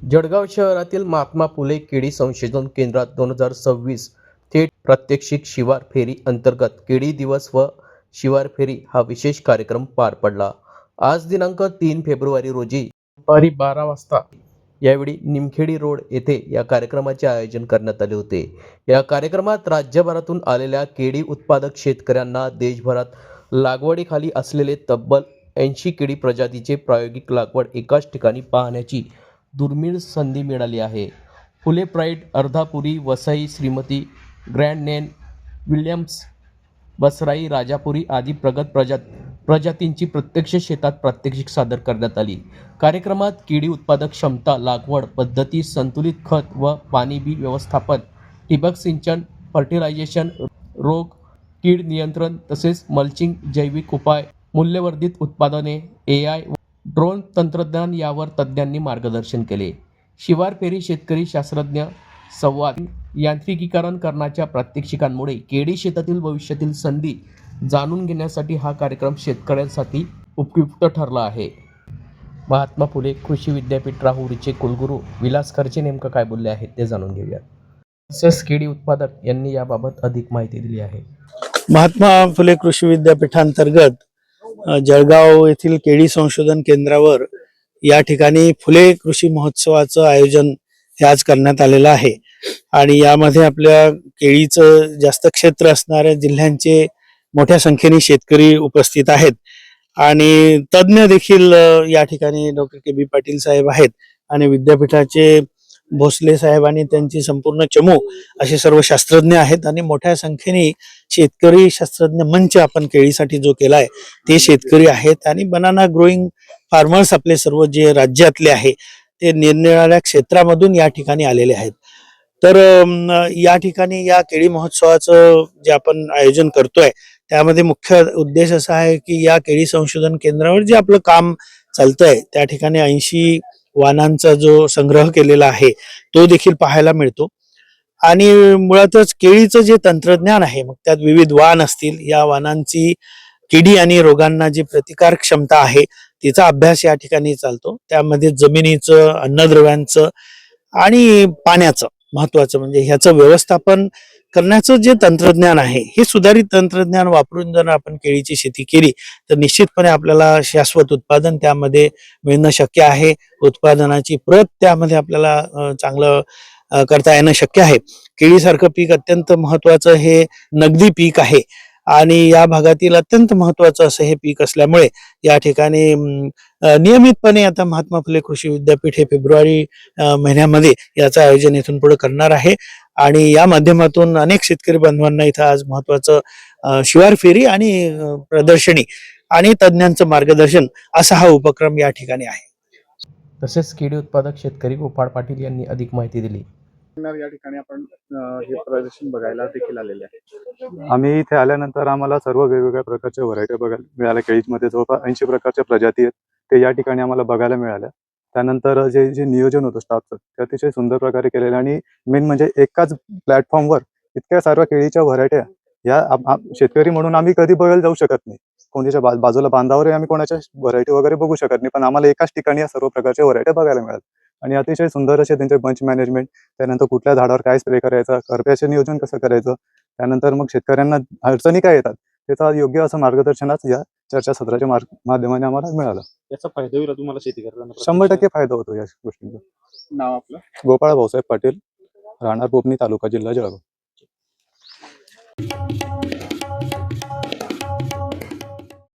जळगाव शहरातील महात्मा फुले केळी संशोधन केंद्रात 2026 थेट प्रात्यक्षिक शिवार फेरी अंतर्गत केळी दिवस व शिवार फेरी हा विशेष कार्यक्रम पार पडला। आज दिनांक 3 फेब्रुवारी रोजी दुपारी 12 वाजता यावेळी निमखेडी रोड येथे या कार्यक्रमाचे आयोजन करण्यात आले होते। या कार्यक्रमात राज्यभरातून आलेल्या केळी उत्पादक शेतकऱ्यांना देशभरात लागवडीखाली असलेले तब्बल 80 केळी प्रजातीचे प्रायोगिक लागवड एकाच ठिकाणी पाहण्याची दुर्मिळ संधी मिळाली आहे। फुले प्राईड, अर्धापुरी, वसई, श्रीमती, ग्रँड नेन, विल्यम्स, बसराई, राजापुरी आदी प्रगत प्रजातींची प्रत्यक्ष शेतात प्रात्यक्षिक सादर करण्यात आली। कार्यक्रमात केळी उत्पादक क्षमता, लागवड पद्धती, संतुलित खत व पाणी बी व्यवस्थापन, ठिबक सिंचन, फर्टिलायझेशन, रोग कीड नियंत्रण तसेच मल्चिंग, जैविक उपाय, मूल्यवर्धित उत्पादने, AI व ड्रोन तंत्रज्ञान यावर तज्ज्ञांनी मार्गदर्शन केले। शिवार फेरी शेतकरी शास्त्रज्ञ संवाद, यांत्रिकीकरण करण्याच्या प्रात्यक्षिकांमुळे केळी शेतातील भविष्यातील संधी जाणून घेण्यासाठी हा कार्यक्रम शेतकऱ्यांसाठी उपयुक्त ठरला आहे। महात्मा फुले कृषी विद्यापीठ राहुरीचे कुलगुरू विलास खर्चे नेमकं काय बोलले आहेत ते जाणून घेऊया। तसेच केळी उत्पादक यांनी याबाबत अधिक माहिती दिली आहे। महात्मा फुले कृषी विद्यापीठांतर्गत जळगाव येथील केळी संशोधन केंद्रावर या ठिकाणी फुले कृषी महोत्सवाचं आयोजन हे आज करण्यात आलेलं आहे आणि यामध्ये आपल्या केळीचं जास्त क्षेत्र असणाऱ्या जिल्ह्यांचे मोठ्या संख्येने शेतकरी उपस्थित आहेत आणि तज्ञ देखील या ठिकाणी डॉक्टर के बी पाटील साहेब आहेत आणि विद्यापीठाचे भोसले साहेब आणि त्यांची संपूर्ण चमू असे सर्व शास्त्रज्ञ आहेत आणि मोठ्या संख्येने शेतकरी शास्त्रज्ञ मंच आपण केळीसाठी जो केलाय ते शेतकरी आहेत आणि बनाना ग्रोईंग फार्मर्स आपले सर्व जे राज्यातले आहे ते निरनिराळ्या क्षेत्रामधून या ठिकाणी आलेले आहेत। तर या ठिकाणी या केळी महोत्सवाचं जे आपण आयोजन करतोय त्यामध्ये मुख्य उद्देश असा आहे की या केळी संशोधन केंद्रावर जे आपलं काम चालतंय त्या ठिकाणी 80 वाणांचा जो संग्रह केलेला आहे तो देखील पाहायला मिळतो आणि मुळातच केळीचं जे तंत्रज्ञान आहे मग त्यात विविध वाण असतील, या वाणांची किडी आणि रोगांना जी प्रतिकार क्षमता आहे तिचा अभ्यास या ठिकाणी चालतो। त्यामध्ये जमिनीचं, अन्नद्रव्यांचं आणि पाण्याचं महत्वाचं म्हणजे ह्याचं व्यवस्थापन करण्याचं जे तंत्रज्ञान आहे हे सुधारित तंत्रज्ञान वापरून जर आपण केळीची शेती केली तर निश्चितपणे आपल्याला शाश्वत उत्पादन त्यामध्ये मिळणं शक्य आहे। उत्पादनाची प्रत त्यामध्ये आपल्याला चांगलं करता येणं शक्य आहे। केळीसारखं पीक अत्यंत महत्वाचं हे नगदी पीक आहे आणि या भागातील अत्यंत महत्वाचं असं हे पीक असल्यामुळे या ठिकाणी नियमितपणे आता महात्मा फुले कृषी विद्यापीठ हे फेब्रुवारी महिन्यामध्ये याचं आयोजन इथून पुढे करणार आहे आणि या माध्यमातून अनेक शेतकरी बांधवांना इथं आज महत्वाचं शिवार फेरी आणि प्रदर्शनी आणि तज्ञांचं मार्गदर्शन असा हा उपक्रम या ठिकाणी आहे। तसेच केळी उत्पादक शेतकरी गोपाळ पाटील यांनी अधिक माहिती दिली। या ठिकाणी आपण हे प्रदर्शन बघायला देखील आलेले आहे। आम्ही इथे आल्यानंतर आम्हाला सर्व वेगवेगळ्या प्रकारच्या व्हरायटी बघायला मिळाल्या। केळीमध्ये जवळपास 80 प्रकारच्या प्रजाती आहेत ते या ठिकाणी आम्हाला बघायला मिळाल्या। त्यानंतर जे नियोजन होतं स्टाफचं ते अतिशय सुंदर प्रकारे केलेलं आणि मेन म्हणजे एकाच प्लॅटफॉर्मवर इतक्या सर्व केळीच्या व्हरायट्या या शेतकरी म्हणून आम्ही कधी बघायला जाऊ शकत नाही। कोणत्याच्या बाजूला बांधावरही आम्ही कोणाच्या व्हरायटी वगैरे बघू शकत नाही, पण आम्हाला एकाच ठिकाणी या सर्व प्रकारच्या व्हरायट्या बघायला मिळाल्या आणि अतिशय सुंदर असे त्यांचे बंच मॅनेजमेंट, त्यानंतर कुठल्या झाडावर काय स्प्रे करायचं, करप्याचे नियोजन कसं करायचं, त्यानंतर मग शेतकऱ्यांना अडचणी काय येतात त्याचा योग्य असं मार्गदर्शनच या चर्चासत्राच्या माध्यमाने आम्हाला मिळालं। याचा फायदा होईल तुम्हाला शेती करताना? 100% फायदा होतो या गोष्टींचा। नाव आपलं? गोपाळ भाऊसाहेब पाटील, राहणार पोपनी, तालुका जिल्हा जळगाव।